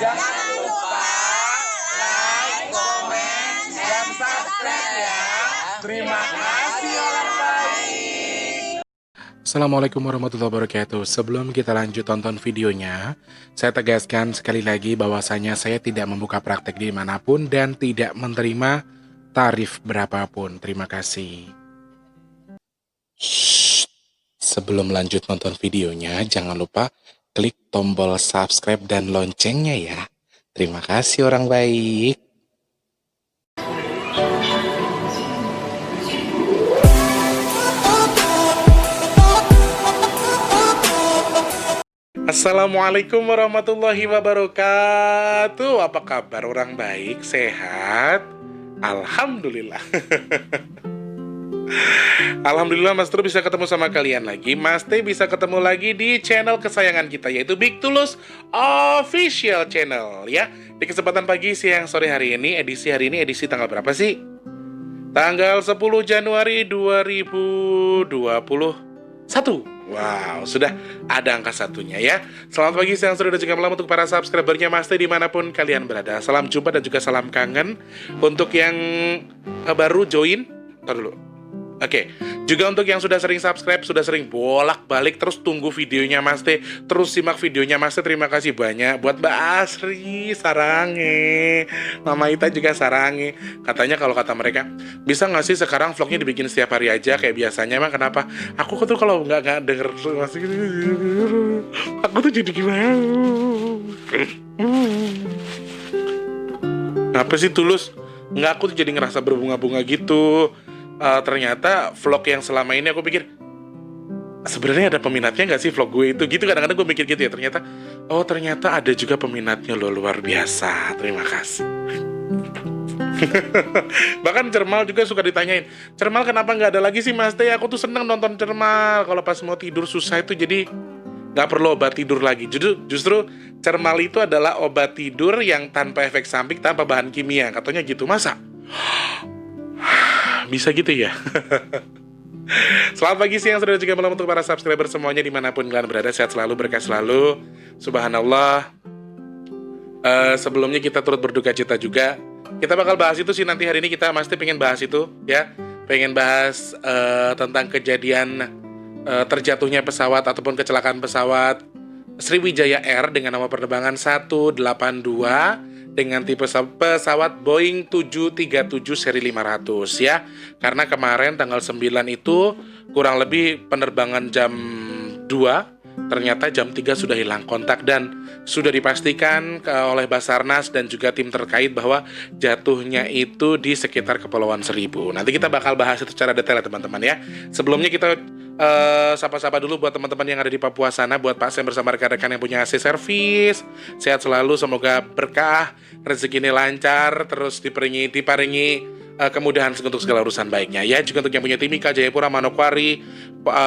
Jangan lupa like, komen, dan subscribe ya. Terima kasih orang baik. Assalamualaikum warahmatullahi wabarakatuh. Sebelum kita lanjut tonton videonya, saya tegaskan sekali lagi bahwasanya saya tidak membuka praktek dimanapun dan tidak menerima tarif berapapun. Terima kasih. Shh. Sebelum lanjut nonton videonya, jangan lupa klik tombol subscribe dan loncengnya ya. Terima kasih orang baik. Assalamualaikum warahmatullahi wabarakatuh. Apa kabar orang baik? Sehat? Alhamdulillah. Alhamdulillah Mas Tru bisa ketemu sama kalian lagi. Mas T bisa ketemu lagi di channel kesayangan kita, yaitu Big Tulus Official Channel ya. Di kesempatan pagi, siang, sore hari ini, edisi tanggal berapa sih? Tanggal 10 Januari 2021. Wow, sudah ada angka satunya ya. Selamat pagi, siang, sore, dan juga malam untuk para subscribernya Mas T dimanapun kalian berada. Salam jumpa dan juga salam kangen. Untuk yang baru join, ntar dulu. Oke, juga untuk yang sudah sering subscribe, sudah sering bolak-balik terus tunggu videonya Mas T, terus simak videonya Mas T, terima kasih banyak. Buat Mbak Asri, sarange, Mama Ita juga sarange. Katanya kalau kata mereka, bisa nggak sih sekarang vlognya dibikin setiap hari aja kayak biasanya? Emang kenapa? Aku tuh kalau nggak denger Mas T, aku tuh jadi gimana? Apa sih Tulus? Nggak, aku tuh jadi ngerasa berbunga-bunga gitu. Ternyata vlog yang selama ini aku pikir sebenarnya ada peminatnya nggak sih vlog gue itu gitu, kadang-kadang gue mikir gitu ya, ternyata ada juga peminatnya loh, luar biasa, terima kasih. Bahkan Cermal juga suka ditanyain, Cermal kenapa nggak ada lagi sih Mas T? Aku tuh seneng nonton Cermal, kalau pas mau tidur susah itu jadi nggak perlu obat tidur lagi. Justru Cermal itu adalah obat tidur yang tanpa efek samping, tanpa bahan kimia, katanya gitu. Masa? Bisa gitu ya. Selamat pagi, siang, sore, dan juga malam untuk para subscriber semuanya dimanapun kalian berada. Sehat selalu, berkah selalu, subhanallah. Sebelumnya kita turut berduka cita juga. Kita bakal bahas itu sih nanti, hari ini kita pasti pengen bahas itu ya. Pengen bahas tentang kejadian terjatuhnya pesawat ataupun kecelakaan pesawat Sriwijaya Air dengan nomor penerbangan 182 dengan tipe pesawat Boeing 737 seri 500 ya. Karena kemarin tanggal 9 itu kurang lebih penerbangan jam 2, ternyata jam 3 sudah hilang kontak dan sudah dipastikan oleh Basarnas dan juga tim terkait bahwa jatuhnya itu di sekitar Kepulauan Seribu. Nanti kita bakal bahas itu secara detail ya teman-teman ya. Sebelumnya kita sapa-sapa dulu buat teman-teman yang ada di Papua sana, buat Pak Sem bersama rekan-rekan yang punya AC Service. Sehat selalu, semoga berkah, rezekinya lancar, terus diparingi kemudahan untuk segala urusan baiknya ya. Juga untuk yang punya Timika, Jayapura, Manokwari,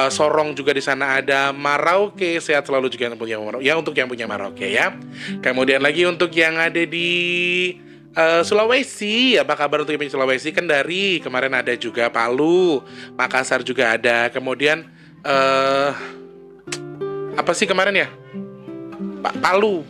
Sorong juga di sana ada, Merauke, sehat selalu juga yang punya ya, untuk yang punya Merauke ya. Kemudian lagi untuk yang ada di Sulawesi, apa kabar untuk yang punya Sulawesi? Kendari, kemarin ada juga Palu, Makassar juga ada. Kemudian apa sih kemarin ya? Palu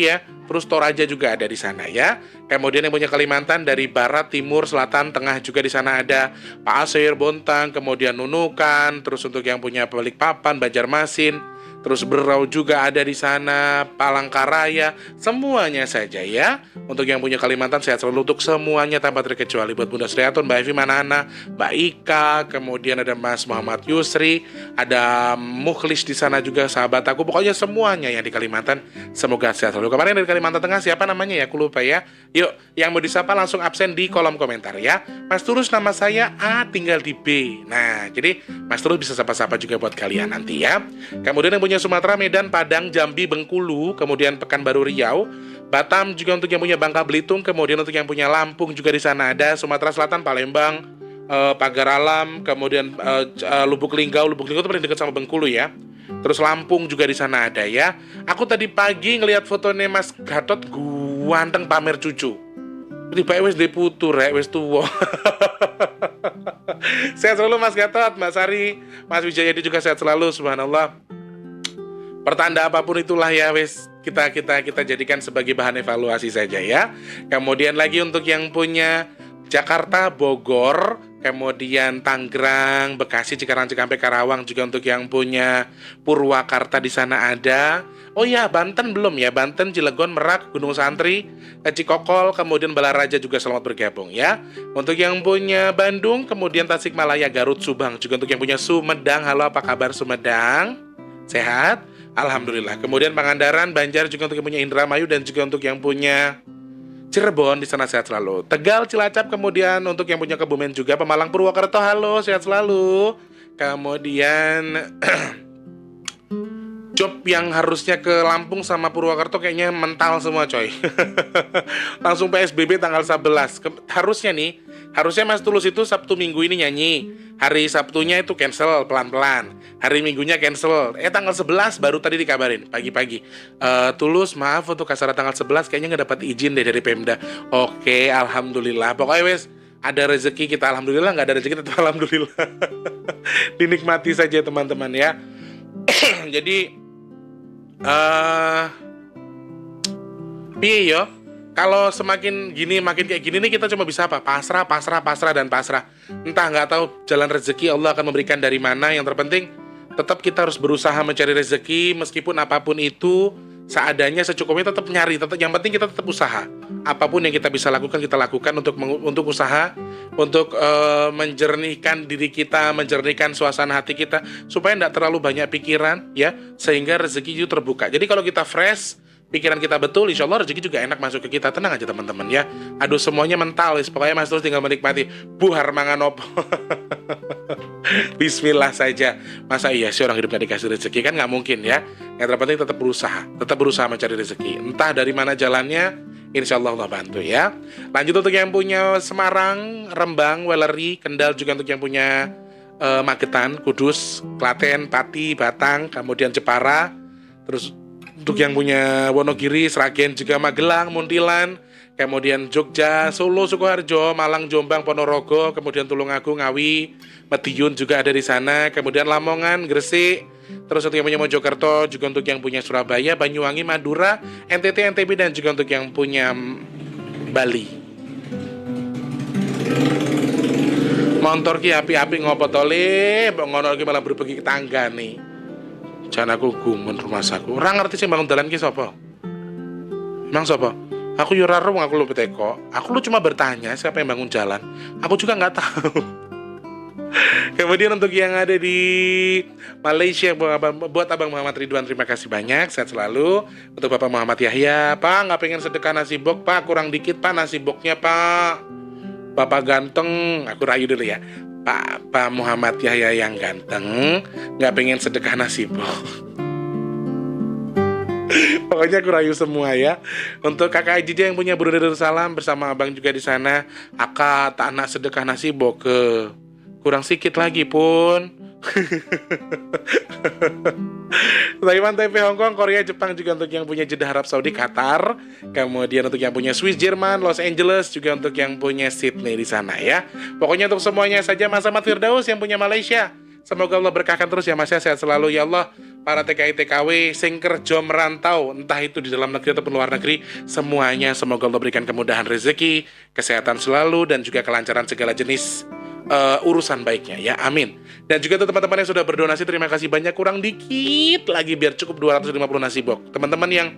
ya. Terus Toraja juga ada di sana ya. Kemudian yang punya Kalimantan dari barat, timur, selatan, tengah juga di sana ada Pasir, Bontang, kemudian Nunukan. Terus untuk yang punya Balikpapan, Banjarmasin, terus Berau juga ada di sana, Palangkaraya, semuanya saja ya. Untuk yang punya Kalimantan, sehat selalu untuk semuanya tanpa terkecuali. Buat Bunda Sriatun, Mbak Evi Manana, Mbak Ika, kemudian ada Mas Muhammad Yusri, ada Mukhlis di sana juga, sahabat aku. Pokoknya semuanya yang di Kalimantan, semoga sehat selalu. Kemarin dari Kalimantan Tengah, siapa namanya ya? Aku lupa ya. Yuk, yang mau disapa langsung absen di kolom komentar ya. Mas Tulus, nama saya A, tinggal di B. Nah, jadi Mas Tulus bisa sapa-sapa juga buat kalian nanti ya. Kemudian yang punya Sumatera, Medan, Padang, Jambi, Bengkulu, kemudian Pekanbaru, Riau, Batam juga untuk yang punya Bangka Belitung, kemudian untuk yang punya Lampung juga di sana ada, Sumatera Selatan, Palembang, Pagar Alam, kemudian Lubuk Linggau itu paling dekat sama Bengkulu ya. Terus Lampung juga di sana ada ya. Aku tadi pagi ngelihat fotonya Mas Gatot ganteng pamer cucu. Tiba wis di putu rek wis tuwa. Sehat selalu Mas Gatot, Mbak Sari, Mas Wijayadi juga sehat selalu, subhanallah. Pertanda apapun itulah ya wes, kita jadikan sebagai bahan evaluasi saja ya. Kemudian lagi untuk yang punya Jakarta, Bogor, kemudian Tangerang, Bekasi, Cikarang, Cikampek, Karawang, juga untuk yang punya Purwakarta di sana ada. Oh ya, Banten belum ya, Banten, Cilegon, Merak, Gunung Santri, Cikokol, kemudian Balaraja juga selamat bergabung ya. Untuk yang punya Bandung, kemudian Tasikmalaya, Garut, Subang, juga untuk yang punya Sumedang. Halo, apa kabar Sumedang? Sehat? Alhamdulillah. Kemudian Pangandaran, Banjar, juga untuk yang punya Indramayu, dan juga untuk yang punya Cirebon di sana sehat selalu. Tegal, Cilacap, kemudian untuk yang punya Kebumen juga, Pemalang, Purwokerto, halo, sehat selalu. Kemudian job yang harusnya ke Lampung sama Purwokerto kayaknya mental semua coy. Langsung PSBB tanggal 11. Harusnya Mas Tulus itu Sabtu Minggu ini nyanyi. Hari Sabtunya itu cancel pelan-pelan. Hari Minggunya cancel. Tanggal 11 baru tadi dikabarin pagi-pagi. Tulus maaf untuk acara tanggal 11 kayaknya nggak dapat izin deh dari Pemda. Oke, alhamdulillah. Pokoknya wes ada rezeki kita alhamdulillah, nggak ada rezeki tetap alhamdulillah. Dinikmati saja teman-teman ya. Jadi piye yo? Kalau semakin gini, makin kayak gini nih kita cuma bisa apa? Pasrah, dan pasrah. Entah, nggak tahu jalan rezeki Allah akan memberikan dari mana. Yang terpenting tetap kita harus berusaha mencari rezeki meskipun apapun itu seadanya, secukupnya tetap nyari. Yang penting kita tetap usaha. Apapun yang kita bisa lakukan kita lakukan untuk usaha, untuk menjernihkan diri kita, menjernihkan suasana hati kita supaya tidak terlalu banyak pikiran ya, sehingga rezeki itu terbuka. Jadi kalau kita fresh, pikiran kita betul, insya Allah rezeki juga enak masuk ke kita. Tenang aja teman-teman ya. Aduh, semuanya mental, pokoknya Mas terus tinggal menikmati. Buhar mangan opo. Bismillah saja. Masa iya sih orang hidup gak dikasih rezeki? Kan nggak mungkin ya. Yang terpenting tetap berusaha mencari rezeki. Entah dari mana jalannya, insya Allah Allah bantu ya. Lanjut untuk yang punya Semarang, Rembang, Weleri, Kendal, juga untuk yang punya Magetan, Kudus, Klaten, Pati, Batang, kemudian Jepara. Terus untuk yang punya Wonogiri, Sragen, juga Magelang, Muntilan, kemudian Jogja, Solo, Sukoharjo, Malang, Jombang, Ponorogo, kemudian Tulungagung, Ngawi, Madiun juga ada di sana, kemudian Lamongan, Gresik, terus untuk yang punya Mojokerto, juga untuk yang punya Surabaya, Banyuwangi, Madura, NTT, NTB, dan juga untuk yang punya Bali. Montor ki api-api ngopo tole, ngono ki malah berbagi tangga nih. Jangan aku gumun rumah saku. Orang ngerti sih bangun dalan ki sapa? Emang sapa? Aku yo ora ero, aku lu peteko. Aku lu cuma bertanya siapa yang bangun jalan. Aku juga nggak tahu. Kemudian untuk yang ada di Malaysia, buat Abang Muhammad Ridwan, terima kasih banyak, sehat selalu. Untuk Bapak Muhammad Yahya, Pak nggak pengen sedekah nasi bok Pak, kurang dikit Pak nasi boknya Pak. Bapak ganteng, aku rayu dulu ya. Pak Muhammad Yahya yang ganteng nggak pengen sedekah nasi bok. Pokoknya aku rayu semua ya. Untuk kakak Ajija yang punya Brunei Darussalam bersama abang juga di sana, akak tak nak sedekah nasi bok ke kurang sedikit lagi pun. Taiwan, Taipei, Hongkong, Korea, Jepang, juga untuk yang punya Jeddah, Arab Saudi, Qatar, kemudian untuk yang punya Swiss, Jerman, Los Angeles, juga untuk yang punya Sydney di sana ya. Pokoknya untuk semuanya saja. Mas Ahmad Firdaus yang punya Malaysia, semoga Allah berkahkan terus ya Mas ya, sehat selalu ya Allah. Para TKI TKW sing kerja merantau, entah itu di dalam negeri ataupun luar negeri, semuanya semoga Allah berikan kemudahan rezeki, kesehatan selalu, dan juga kelancaran segala jenis urusan baiknya ya, amin. Dan juga tuh teman-teman yang sudah berdonasi, terima kasih banyak. Kurang dikit lagi biar cukup 250 nasi bok. Teman-teman yang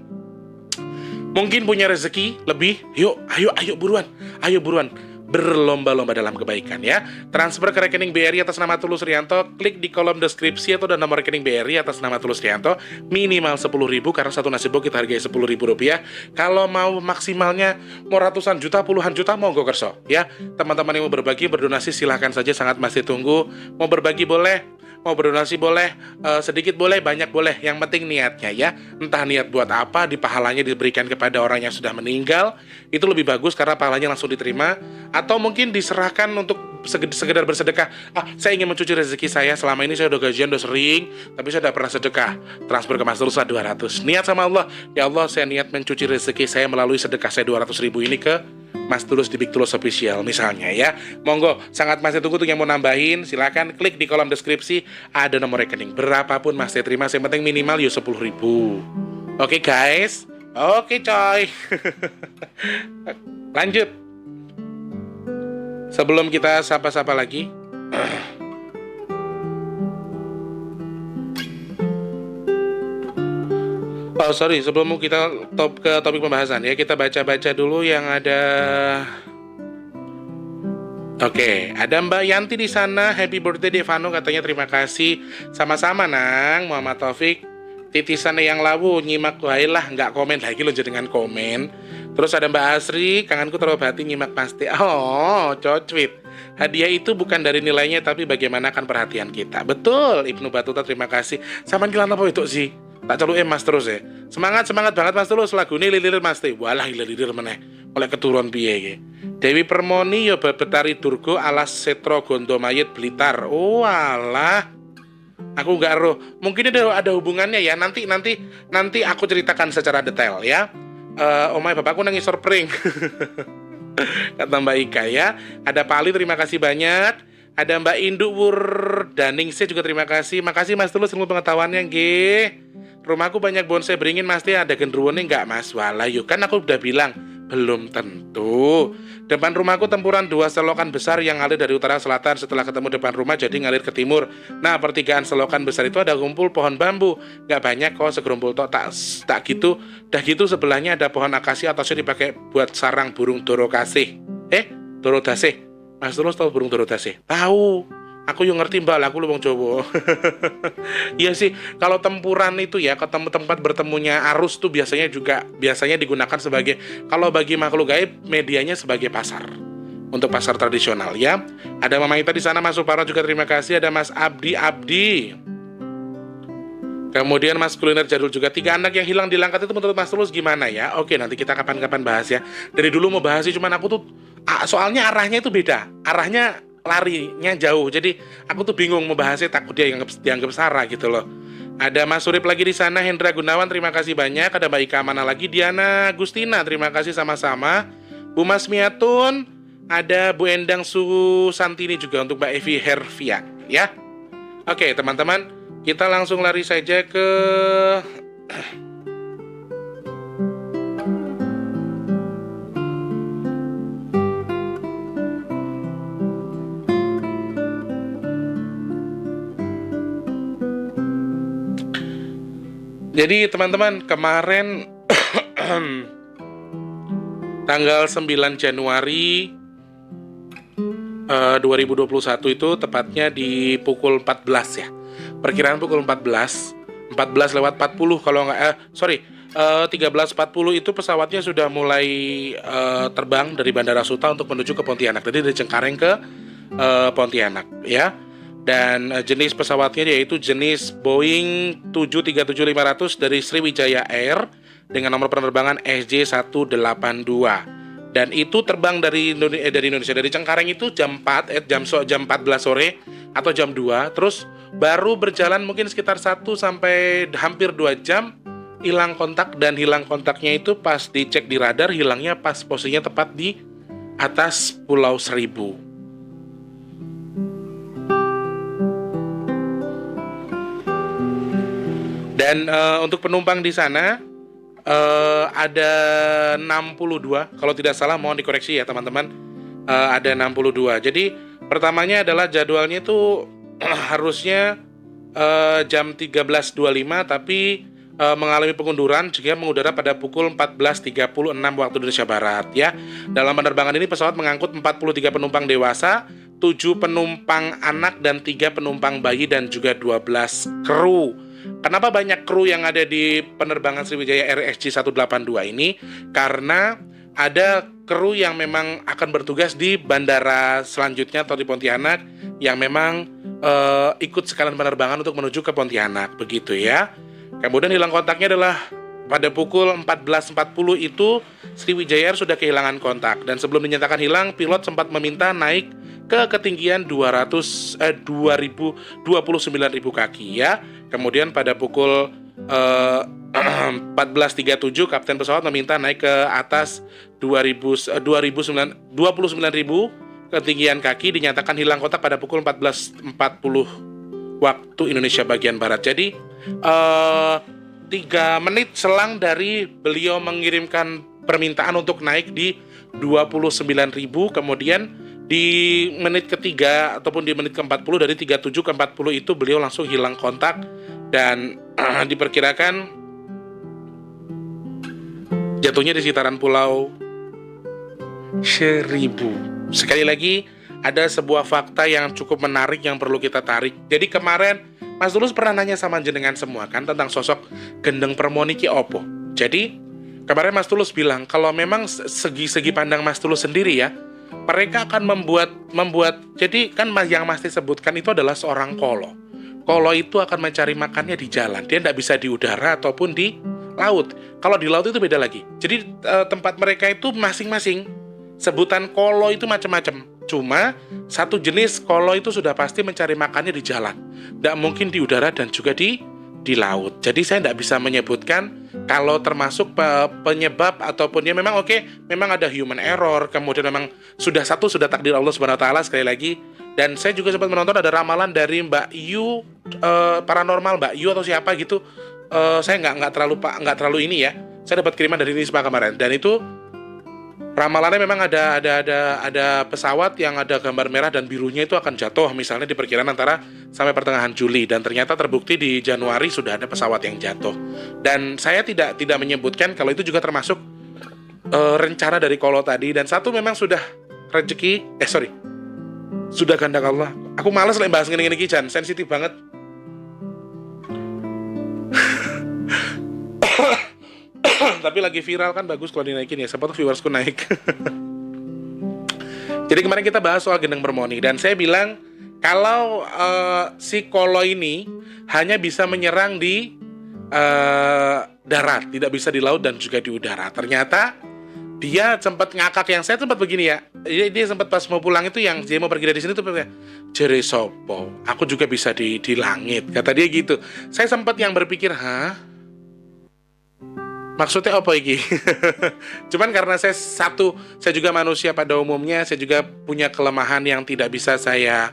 mungkin punya rezeki lebih, ayo buruan berlomba-lomba dalam kebaikan ya. Transfer ke rekening BRI atas nama Tulus Rianto, klik di kolom deskripsi atau dan nomor rekening BRI atas nama Tulus Rianto, minimal 10.000 karena satu nasi bok kita hargai Rp10.000. Kalau mau maksimalnya mau ratusan juta, puluhan juta, monggo kerso ya. Teman-teman yang mau berbagi, berdonasi silahkan saja, sangat masih tunggu. Mau berbagi boleh, mau berdonasi boleh, sedikit boleh, banyak boleh. Yang penting niatnya ya. Entah niat buat apa, di pahalanya diberikan kepada orang yang sudah meninggal, itu lebih bagus karena pahalanya langsung diterima. Atau mungkin diserahkan untuk sekedar bersedekah. Saya ingin mencuci rezeki saya, selama ini saya udah gajian, udah sering, tapi saya udah pernah sedekah. Transfer ke Mas Tulus 200. Niat sama Allah, ya Allah saya niat mencuci rezeki saya melalui sedekah saya 200.000 ini ke Mas Tulus di Big Tulus Official misalnya ya. Monggo, sangat Mas tunggu tuh yang mau nambahin, silakan klik di kolom deskripsi, ada nomor rekening. Berapapun Mas terima, yang penting minimal yo 10.000. Oke guys, oke coy. Lanjut. Sebelum kita sapa-sapa lagi, oh sorry, sebelum kita ke topik pembahasan ya, kita baca-baca dulu yang ada. Oke, ada Mbak Yanti di sana. Happy birthday Devano, katanya terima kasih. Sama-sama nang, Muhammad Taufik. Titisan yang lawu nyimak lah, nggak komen lagi lo dengan komen. Terus ada Mbak Asri, kangenku terobati nyimak pasti. Oh, cocwit. Hadiah itu bukan dari nilainya, tapi bagaimana kan perhatian kita. Betul, Ibnu Batuta terima kasih. Sama ngilan apa itu sih? Tak celu Mas terus ya. Semangat banget Mas terus, lagu ini lilir Mas teh. Walah lilir meneh. Oleh keturun piye iki. Dewi Permoni yo Betari Durgo alas Setro Gondomayit Blitar. Oh alah. Aku nggak roh. Mungkin ada hubungannya ya. Nanti aku ceritakan secara detail ya. Omai bapakku nangis sorpring. Kata Mbak Ika ya. Ada Pak Ali terima kasih banyak. Ada Mbak Induk Wurdaningsih juga terima kasih. Makasih Mas Tulus ilmu pengetahuannya nggih. Rumahku banyak bonsai beringin Mas ada genderuwonya nggak Mas? Walah yuk kan aku udah bilang belum tentu. Depan rumahku tempuran 2 selokan besar yang ngalir dari utara selatan. Setelah ketemu depan rumah jadi ngalir ke timur. Nah pertigaan selokan besar itu ada kumpul pohon bambu. Nggak banyak kok segerumpul tok tak gitu. Dah gitu sebelahnya ada pohon akasia atau dipakai buat sarang burung dorokasih. Dorodasih. Mas Tulus tahu burung dorodasih? Tahu. Aku yang ngerti mbak, aku lu wong Jawa. Iya sih, kalau tempuran itu ya, ketemu tempat bertemunya arus tuh biasanya digunakan sebagai, kalau bagi makhluk gaib medianya sebagai pasar. Untuk pasar tradisional ya. Ada Mama Ita di sana, Mas Suparo juga terima kasih, ada Mas Abdi. Kemudian Mas Kuliner Jadul juga 3 anak yang hilang di Langkat itu menurut Mas Tulus gimana ya? Oke, nanti kita kapan-kapan bahas ya. Dari dulu mau bahas sih, cuman aku tuh soalnya arahnya itu beda. Arahnya larinya jauh, jadi aku tuh bingung mau bahasnya, takut dia dianggap sara gitu loh. Ada Mas Surip lagi di sana, Hendra Gunawan terima kasih banyak. Ada Mbak Ika mana lagi, Diana Gustina terima kasih sama-sama. Bu Mas Miatun, ada Bu Endang Susantini juga untuk Mbak Evi Hervia ya. Oke teman-teman, kita langsung lari saja ke jadi teman-teman, kemarin tanggal 9 Januari 2021 itu tepatnya di pukul 14 ya. Perkiraan pukul 14 lewat 40 kalau nggak 13.40 itu pesawatnya sudah mulai terbang dari Bandara Suta untuk menuju ke Pontianak. Jadi dari Cengkareng ke Pontianak ya. Dan jenis pesawatnya yaitu jenis Boeing 737-500 dari Sriwijaya Air dengan nomor penerbangan SJ182. Dan itu terbang dari Indonesia, dari Cengkareng itu jam 14 sore atau jam 2. Terus baru berjalan mungkin sekitar 1 sampai hampir 2 jam hilang kontak. Dan hilang kontaknya itu pas dicek di radar, hilangnya pas posisinya tepat di atas Pulau Seribu. Dan untuk penumpang di sana ada 62, kalau tidak salah mohon dikoreksi ya teman-teman, ada 62. Jadi pertamanya adalah jadwalnya itu harusnya jam 13.25 tapi mengalami pengunduran jika mengudara pada pukul 14.36 waktu Indonesia Barat ya. Dalam penerbangan ini pesawat mengangkut 43 penumpang dewasa, 7 penumpang anak dan 3 penumpang bayi dan juga 12 kru. Kenapa banyak kru yang ada di penerbangan Sriwijaya Air SJ182 ini? Karena ada kru yang memang akan bertugas di bandara selanjutnya atau di Pontianak yang memang ikut sekalian penerbangan untuk menuju ke Pontianak, begitu ya. Kemudian hilang kontaknya adalah pada pukul 14.40 itu Sriwijaya Air sudah kehilangan kontak. Dan sebelum dinyatakan hilang, pilot sempat meminta naik ke ketinggian 29.000 kaki ya. Kemudian pada pukul eh, 14.37 kapten pesawat meminta naik ke atas 29.000 ketinggian kaki, dinyatakan hilang kontak pada pukul 14.40 waktu Indonesia bagian barat. Jadi 3 menit selang dari beliau mengirimkan permintaan untuk naik di 29.000, kemudian di menit ketiga ataupun di menit ke-40 dari 37 ke 40 itu beliau langsung hilang kontak dan diperkirakan jatuhnya di sekitaran Pulau Seribu. Sekali lagi, ada sebuah fakta yang cukup menarik yang perlu kita tarik. Jadi kemarin Mas Tulus pernah nanya sama jenengan semua kan tentang sosok Gendeng Permoni ki opo. Jadi kemarin Mas Tulus bilang kalau memang segi pandang Mas Tulus sendiri ya, mereka akan membuat jadi kan yang Mas sebutkan itu adalah seorang kolo. Kolo itu akan mencari makannya di jalan. Dia tidak bisa di udara ataupun di laut. Kalau di laut itu beda lagi. Jadi tempat mereka itu masing-masing. Sebutan kolo itu macam-macam. Cuma satu jenis kolo itu sudah pasti mencari makannya di jalan. Tidak mungkin di udara dan juga di laut. Jadi saya tidak bisa menyebutkan kalau termasuk penyebab ataupun ya memang memang ada human error, kemudian memang sudah takdir Allah Subhanahu wa taala sekali lagi. Dan saya juga sempat menonton ada ramalan dari Mbak Yu paranormal Mbak Yu atau siapa gitu. Saya nggak terlalu ini ya. Saya dapat kiriman dari Nisma kemarin dan itu ramalannya memang ada pesawat yang ada gambar merah dan birunya itu akan jatuh misalnya diperkirakan antara sampai pertengahan Juli, dan ternyata terbukti di Januari sudah ada pesawat yang jatuh. Dan saya tidak menyebutkan kalau itu juga termasuk rencana dari kolo tadi, dan satu memang sudah rezeki sudah kehendak Allah. Aku males lah bahas gini-gini Jan, sensitif banget. Tapi lagi viral kan, bagus kalau dinaikin ya, siapa tuh viewersku naik. Jadi kemarin kita bahas soal Gendeng Permoni dan saya bilang kalau si kolo ini hanya bisa menyerang di darat, tidak bisa di laut dan juga di udara. Ternyata dia sempat ngakak, yang saya sempat begini ya. Dia sempat pas mau pulang itu yang dia mau pergi dari sini tuh jere sopo, aku juga bisa di langit, kata dia gitu. Saya sempat yang berpikir, maksudnya apa iki? Cuman karena saya juga manusia pada umumnya, saya juga punya kelemahan yang tidak bisa saya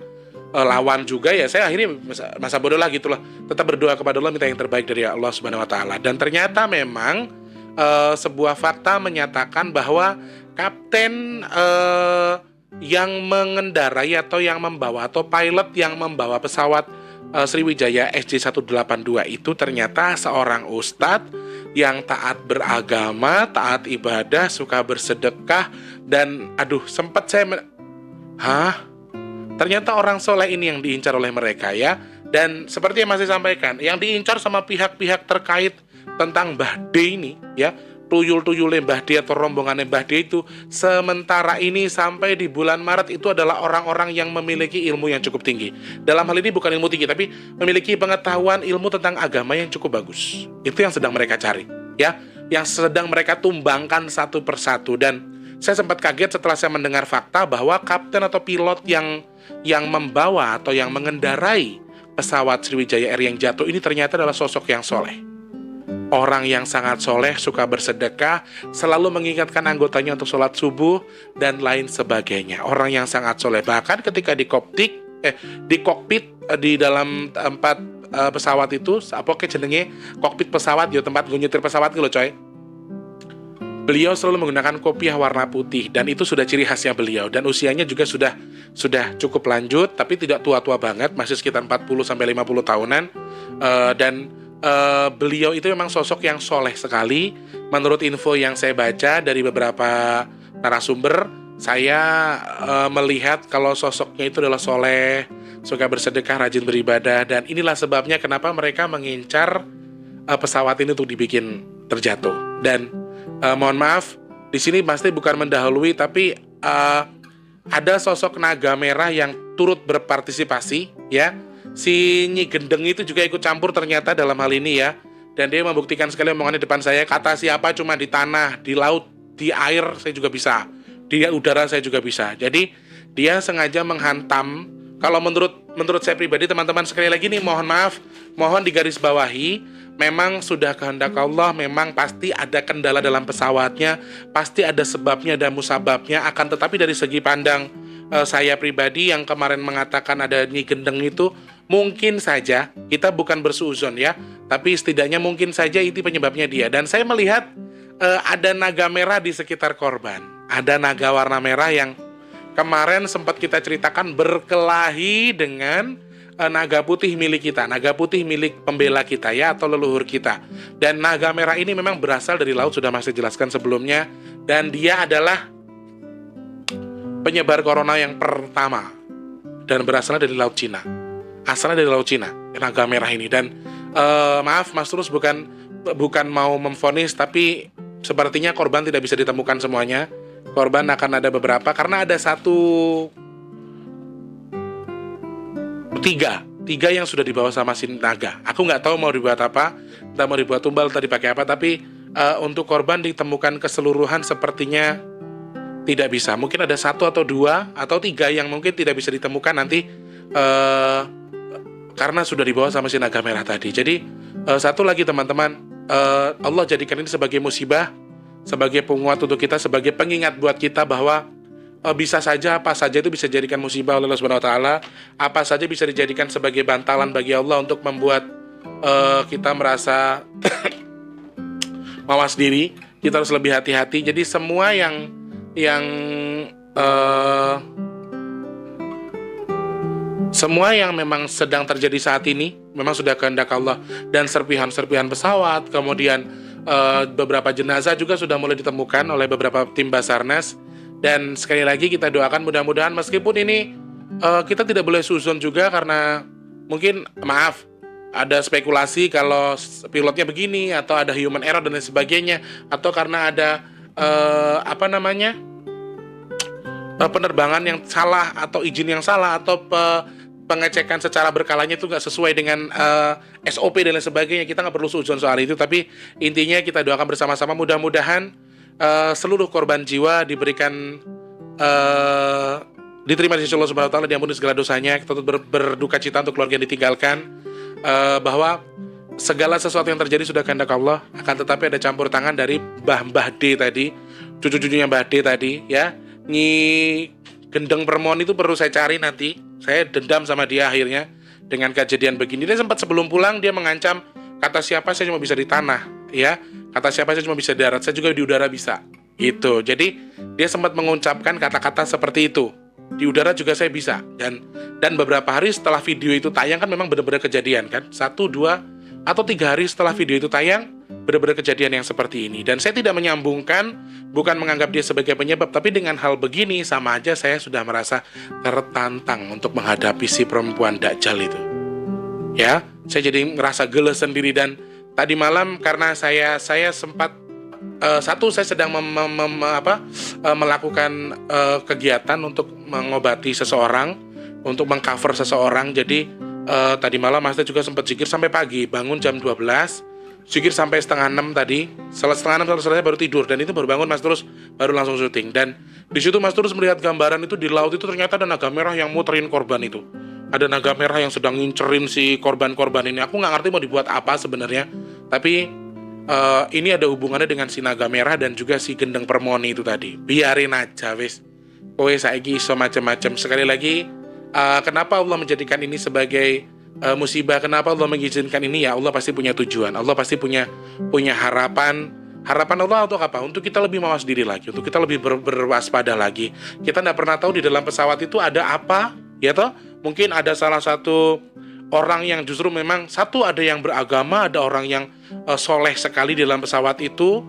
lawan juga ya. Saya akhirnya masa bodoh lah gitulah. Tetap berdoa kepada Allah, minta yang terbaik dari Allah Subhanahu wa taala. Dan ternyata memang sebuah fakta menyatakan bahwa kapten yang mengendarai atau yang membawa atau pilot yang membawa pesawat Sriwijaya SJ182 itu ternyata seorang ustadz yang taat beragama, taat ibadah, suka bersedekah, dan sempat saya ternyata orang soleh ini yang diincar oleh mereka ya. Dan seperti yang masih sampaikan, yang diincar sama pihak-pihak terkait tentang Mbah D ini ya, tuyul-tuyulnya Mbah D atau rombongannya Mbah D itu sementara ini sampai di bulan Maret itu adalah orang-orang yang memiliki ilmu yang cukup tinggi. Dalam hal ini bukan ilmu tinggi, tapi memiliki pengetahuan ilmu tentang agama yang cukup bagus. Itu yang sedang mereka cari ya, yang sedang mereka tumbangkan satu persatu. Dan saya sempat kaget setelah saya mendengar fakta bahwa kapten atau pilot yang membawa atau yang mengendarai pesawat Sriwijaya Air yang jatuh ini ternyata adalah sosok yang soleh. Orang yang sangat soleh, suka bersedekah, selalu mengingatkan anggotanya untuk sholat subuh, dan lain sebagainya. Orang yang sangat soleh. Bahkan ketika di kokpit di dalam tempat pesawat itu, apa jenenge kokpit pesawat, yo tempat nyetir pesawat gitu loh coy. Beliau selalu menggunakan kopiah warna putih, dan itu sudah ciri khasnya beliau. Dan usianya juga sudah cukup lanjut, tapi tidak tua-tua banget, masih sekitar 40-50 tahunan. Beliau itu memang sosok yang soleh sekali. Menurut info yang saya baca dari beberapa narasumber, saya melihat kalau sosoknya itu adalah soleh, suka bersedekah, rajin beribadah. Dan inilah sebabnya kenapa mereka mengincar pesawat ini untuk dibikin terjatuh. Dan mohon maaf, di sini pasti bukan mendahului, tapi ada sosok naga merah yang turut berpartisipasi ya. Si Nyi Gendeng itu juga ikut campur ternyata dalam hal ini ya. Dan dia membuktikan sekali omongannya depan saya. Kata siapa cuma di tanah, di laut, di air saya juga bisa, di udara saya juga bisa. Jadi dia sengaja menghantam. Kalau menurut saya pribadi teman-teman, sekali lagi nih mohon maaf, mohon digarisbawahi, memang sudah kehendak Allah, memang pasti ada kendala dalam pesawatnya, pasti ada sebabnya dan musababnya. Akan tetapi dari segi pandang saya pribadi yang kemarin mengatakan ada Nyi Gendeng itu, mungkin saja, kita bukan bersuuzon ya, tapi setidaknya mungkin saja itu penyebabnya dia. Dan saya melihat ada naga merah di sekitar korban. Ada naga warna merah yang kemarin sempat kita ceritakan berkelahi dengan naga putih milik kita, naga putih milik pembela kita ya, atau leluhur kita. Dan naga merah ini memang berasal dari laut, sudah Mas jelaskan sebelumnya, dan dia adalah penyebar corona yang pertama dan berasalnya dari laut Cina. Asalnya dari laut Cina, naga merah ini. Dan maaf Mas Tulus, bukan mau memvonis, tapi sepertinya korban tidak bisa ditemukan semuanya. Korban akan ada beberapa karena ada tiga yang sudah dibawa sama si naga. Aku nggak tahu mau dibuat apa, entah mau dibuat tumbal, tadi pakai apa, tapi untuk korban ditemukan keseluruhan sepertinya tidak bisa. Mungkin ada 1 atau 2 atau 3 yang mungkin tidak bisa ditemukan nanti karena sudah dibawa sama si naga merah tadi. Jadi satu lagi teman-teman, Allah jadikan ini sebagai musibah, sebagai penguat untuk kita, sebagai pengingat buat kita bahwa bisa saja, apa saja itu bisa dijadikan musibah oleh Allah Subhanahu wa taala, apa saja bisa dijadikan sebagai bantalan bagi Allah untuk membuat kita merasa mawas diri. Kita harus lebih hati-hati. Jadi semua yang memang sedang terjadi saat ini memang sudah kehendak Allah. Dan serpihan-serpihan pesawat, kemudian beberapa jenazah juga sudah mulai ditemukan oleh beberapa tim Basarnas. Dan sekali lagi kita doakan mudah-mudahan, meskipun ini kita tidak boleh suzon juga, karena mungkin maaf ada spekulasi kalau pilotnya begini, atau ada human error dan lain sebagainya, atau karena ada penerbangan yang salah, atau izin yang salah, atau pengecekan secara berkalanya itu nggak sesuai dengan SOP dan lain sebagainya. Kita nggak perlu suzon soal itu, tapi intinya kita doakan bersama-sama mudah-mudahan seluruh korban jiwa diberikan diterima di sisi Allah Subhanahu wa taala, diampuni segala dosanya. Kita turut berduka cita untuk keluarga yang ditinggalkan, bahwa segala sesuatu yang terjadi sudah kehendak Allah, akan tetapi ada campur tangan dari Mbah D tadi, cucu-cucunya Mbah D tadi ya. Nyi Gendeng Permon itu perlu saya cari nanti. Saya dendam sama dia akhirnya dengan kejadian begini. Dia sempat sebelum pulang dia mengancam, kata siapa saya cuma bisa di tanah ya, kata siapa saya cuma bisa di darat, saya juga di udara bisa gitu. Jadi dia sempat mengucapkan kata-kata seperti itu, di udara juga saya bisa. Dan beberapa hari setelah video itu tayang kan memang benar-benar kejadian kan, 1, 2, atau 3 hari setelah video itu tayang benar-benar kejadian yang seperti ini. Dan saya tidak menyambungkan, bukan menganggap dia sebagai penyebab, tapi dengan hal begini sama aja saya sudah merasa tertantang untuk menghadapi si perempuan Dajjal itu ya. Saya jadi ngerasa geles sendiri. Dan tadi malam karena saya sempat saya sedang melakukan kegiatan untuk mengobati seseorang, untuk mengcover seseorang. Jadi tadi malam Mas juga sempat zikir sampai pagi, bangun jam 12, zikir sampai 5:30 tadi. Setengah 6 selesai baru tidur, dan itu baru bangun Mas terus baru langsung syuting. Dan di situ Mas terus melihat gambaran itu di laut itu ternyata ada naga merah yang muterin korban itu. Ada naga merah yang sedang ngincerin si korban-korban ini. Aku nggak ngerti mau dibuat apa sebenarnya, tapi ini ada hubungannya dengan si naga merah dan juga si Gendeng Permoni itu tadi. Biarin aja wis. Kowe saiki iso macam-macam. Sekali lagi, kenapa Allah menjadikan ini sebagai musibah? Kenapa Allah mengizinkan ini? Ya Allah pasti punya tujuan. Allah pasti punya harapan. Harapan Allah untuk apa? Untuk kita lebih mawas diri lagi, untuk kita lebih berwaspada lagi. Kita tidak pernah tahu di dalam pesawat itu ada apa, ya toh? Mungkin ada salah satu orang yang justru memang ada yang beragama, ada orang yang soleh sekali di dalam pesawat itu.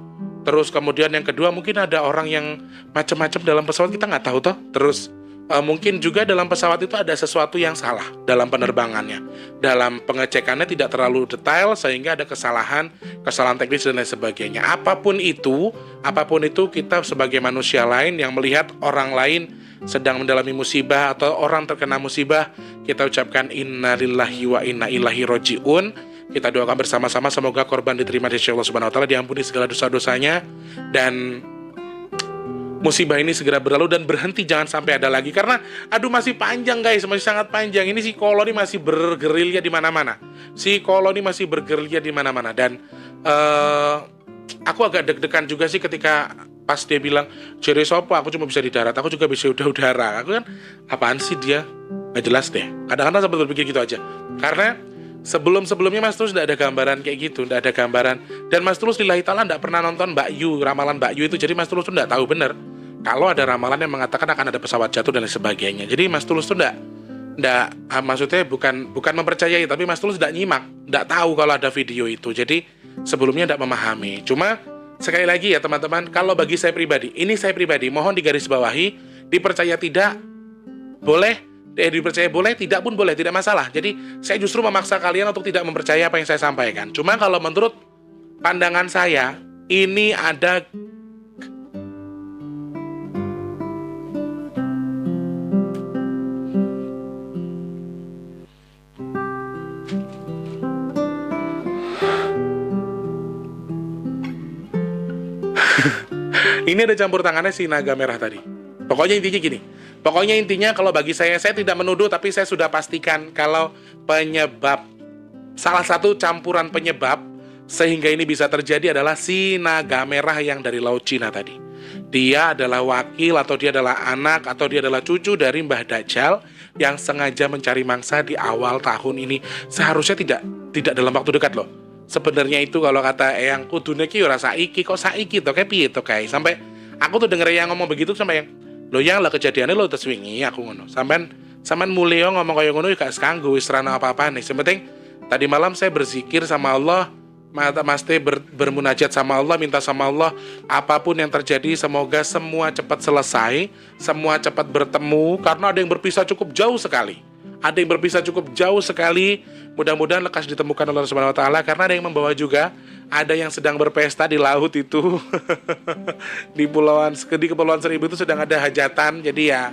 Terus kemudian yang kedua mungkin ada orang yang macam-macam dalam pesawat, kita nggak tahu toh. Terus mungkin juga dalam pesawat itu ada sesuatu yang salah dalam penerbangannya, dalam pengecekannya tidak terlalu detail sehingga ada kesalahan teknis dan lain sebagainya. Apapun itu kita sebagai manusia lain yang melihat orang lain sedang mendalami musibah atau orang terkena musibah, kita ucapkan innalillahi wa inna ilaihi rajiun. Kita doakan bersama-sama semoga korban diterima di sisi Allah Subhanahu wa taala, diampuni segala dosa-dosanya, dan musibah ini segera berlalu dan berhenti, jangan sampai ada lagi. Karena aduh masih panjang guys, masih sangat panjang. Ini si koloni masih bergerilya di mana-mana. Si koloni masih bergerilya di mana-mana. Dan aku agak deg-degan juga sih ketika pas dia bilang, "Jere sopo, aku cuma bisa di darat, aku juga bisa udara." Aku kan, apaan sih dia? Gak jelas deh. Kadang-kadang sempat berpikir gitu aja. Karena sebelum-sebelumnya Mas Tulus tidak ada gambaran kayak gitu, tidak ada gambaran. Dan Mas Tulus lillahi ta'ala tidak pernah nonton Mbak Yu, ramalan Mbak Yu itu. Jadi Mas Tulus tuh tidak tahu benar kalau ada ramalan yang mengatakan akan ada pesawat jatuh dan lain sebagainya. Jadi Mas Tulus tuh tidak maksudnya bukan mempercayai, tapi Mas Tulus tidak nyimak, tidak tahu kalau ada video itu. Jadi sebelumnya tidak memahami. Cuma sekali lagi ya teman-teman, kalau bagi saya pribadi, ini saya pribadi, mohon digarisbawahi, dipercaya tidak boleh. Dipercaya boleh, tidak pun boleh, tidak masalah. Jadi saya justru memaksa kalian untuk tidak mempercaya apa yang saya sampaikan. Cuma kalau menurut pandangan saya, ini ada ini ada campur tangannya si naga merah tadi. Pokoknya intinya gini. Pokoknya intinya kalau bagi saya tidak menuduh, tapi saya sudah pastikan kalau penyebab, salah satu campuran penyebab sehingga ini bisa terjadi adalah si naga merah yang dari Laut Cina tadi. Dia adalah wakil atau dia adalah anak atau dia adalah cucu dari Mbah Dajjal yang sengaja mencari mangsa di awal tahun ini. Seharusnya tidak dalam waktu dekat loh. Sebenarnya itu kalau kata Eyang kudune ki ora saiki, kok saiki to kayak piye to kae. Sampai aku tuh denger Eyang ngomong begitu sampai yang lo yang lah kejadiannya lo terus wingi aku ngono. Sampean mulio ngomong kaya ngono gak sekanggu wis rana apa-apa nih. Sepenting tadi malam saya berzikir sama Allah, Maste bermunajat sama Allah, minta sama Allah apapun yang terjadi semoga semua cepat selesai, semua cepat bertemu karena ada yang berpisah cukup jauh sekali. Ada yang berpisah cukup jauh sekali. Mudah-mudahan lekas ditemukan oleh Allah Subhanahu wa taala karena ada yang membawa juga, ada yang sedang berpesta di laut itu. di Kepulauan Seribu itu sedang ada hajatan. Jadi ya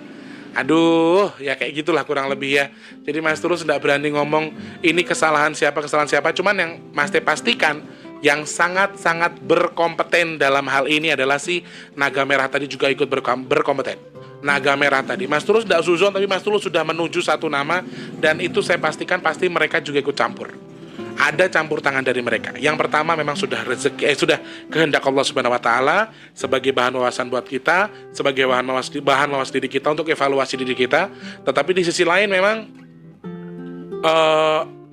aduh, ya kayak gitulah kurang lebih ya. Jadi Mas Tulus tidak berani ngomong ini kesalahan siapa. Cuman yang Mas Teh pastikan yang sangat-sangat berkompeten dalam hal ini adalah si naga merah tadi juga ikut berkompeten. Naga merah tadi, Mas Tulus tidak suzon, tapi Mas Tulus sudah menuju satu nama, dan itu saya pastikan pasti mereka juga ikut campur. Ada campur tangan dari mereka. Yang pertama memang sudah sudah kehendak Allah Subhanahu wa taala sebagai bahan wawasan buat kita, sebagai bahan wawas diri kita untuk evaluasi diri kita. Tetapi di sisi lain memang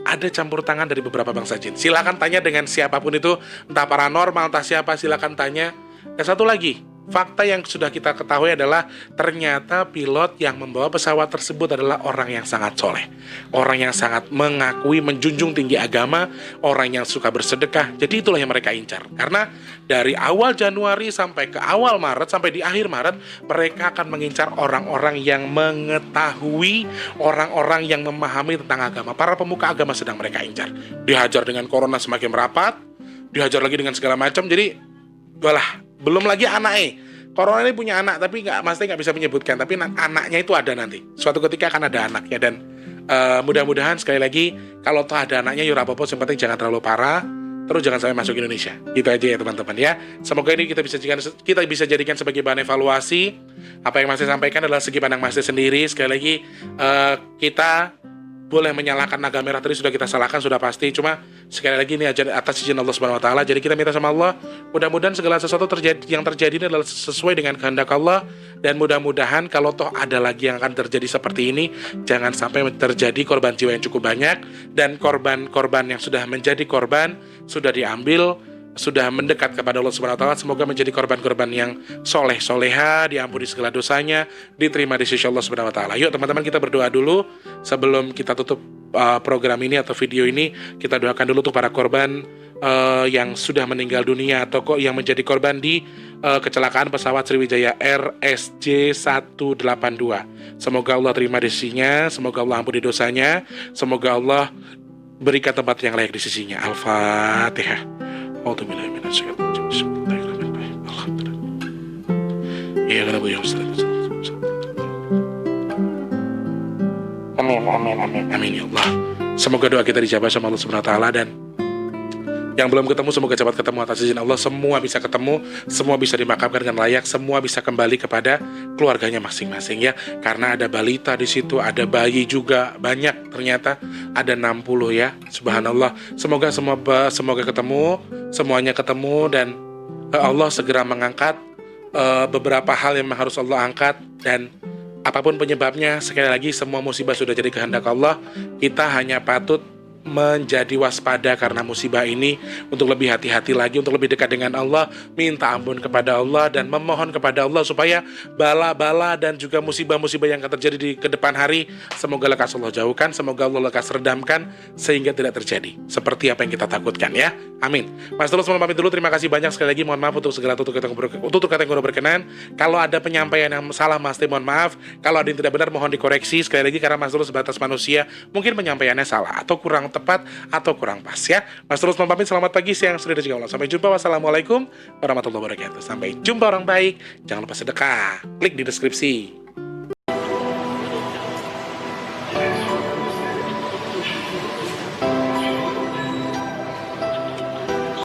ada campur tangan dari beberapa bangsa jin. Silakan tanya dengan siapapun itu, entah paranormal, entah siapa, silakan tanya. Dan satu lagi, fakta yang sudah kita ketahui adalah ternyata pilot yang membawa pesawat tersebut adalah orang yang sangat soleh, orang yang sangat mengakui, menjunjung tinggi agama, orang yang suka bersedekah. Jadi itulah yang mereka incar. Karena dari awal Januari sampai ke awal Maret, sampai di akhir Maret, mereka akan mengincar orang-orang yang mengetahui, orang-orang yang memahami tentang agama. Para pemuka agama sedang mereka incar. Dihajar dengan corona semakin merapat, dihajar lagi dengan segala macam. Jadi walah, belum lagi anaknya. Corona ini punya anak, tapi Mas Teh nggak bisa menyebutkan. Tapi anaknya itu ada nanti. Suatu ketika akan ada anaknya. Dan mudah-mudahan sekali lagi, kalau toh ada anaknya, ya apa-apa, yang penting jangan terlalu parah. Terus jangan sampai masuk Indonesia. Gitu aja ya teman-teman ya. Semoga ini kita bisa jadikan sebagai bahan evaluasi. Apa yang Mas Teh sampaikan adalah segi pandang Mas Teh sendiri. Sekali lagi, kita boleh menyalahkan naga merah tadi, sudah kita salahkan, sudah pasti. Cuma sekali lagi ini atas izin Allah Subhanahu wa taala. Jadi kita minta sama Allah, mudah-mudahan segala sesuatu yang terjadi ini adalah sesuai dengan kehendak Allah, dan mudah-mudahan kalau toh ada lagi yang akan terjadi seperti ini, jangan sampai terjadi korban jiwa yang cukup banyak, dan korban-korban yang sudah menjadi korban sudah diambil, sudah mendekat kepada Allah Subhanahu wa taala, semoga menjadi korban-korban yang soleha, diampuni segala dosanya, diterima di sisi Allah Subhanahu wa taala. Yuk teman-teman, kita berdoa dulu sebelum kita tutup program ini atau video ini. Kita doakan dulu untuk para korban yang sudah meninggal dunia atau kok yang menjadi korban di kecelakaan pesawat Sriwijaya Air SJ182. Semoga Allah terima di sisinya, semoga Allah ampuni dosanya, semoga Allah berikan tempat yang layak di sisinya. Al-Fatihah. Amin ya Allah. Semoga doa kita dijabah sama Allah Subhanahu wa taala. Dan Yang belum ketemu semoga cepat ketemu atas izin Allah. Semua bisa ketemu, semua bisa dimakamkan dengan layak, semua bisa kembali kepada keluarganya masing-masing ya. Karena ada balita di situ, ada bayi juga banyak ternyata, ada 60 ya. Subhanallah. Semoga ketemu, semuanya ketemu, dan Allah segera mengangkat beberapa hal yang harus Allah angkat. Dan apapun penyebabnya, sekali lagi semua musibah sudah jadi kehendak Allah. Kita hanya patut menjadi waspada karena musibah ini, untuk lebih hati-hati lagi, untuk lebih dekat dengan Allah, minta ampun kepada Allah, dan memohon kepada Allah supaya bala-bala dan juga musibah-musibah yang akan terjadi di kedepan hari, semoga lekas Allah jauhkan, semoga Allah lekas redamkan, sehingga tidak terjadi seperti apa yang kita takutkan ya. Amin. Mas Tulus mohon pamit dulu, terima kasih banyak sekali lagi, mohon maaf untuk segala tutur kata yang kurang berkenan. Kalau ada penyampaian yang salah, Mas mohon maaf. Kalau ada yang tidak benar, mohon dikoreksi sekali lagi, karena Mas Tulus sebatas manusia, mungkin penyampaiannya salah atau kurang tepat atau kurang pas ya. Mas Tulus mohon pamit, selamat pagi, siang, sore, dan juga malam. Sampai jumpa, wassalamualaikum warahmatullahi wabarakatuh. Sampai jumpa orang baik, jangan lupa sedekah, klik di deskripsi.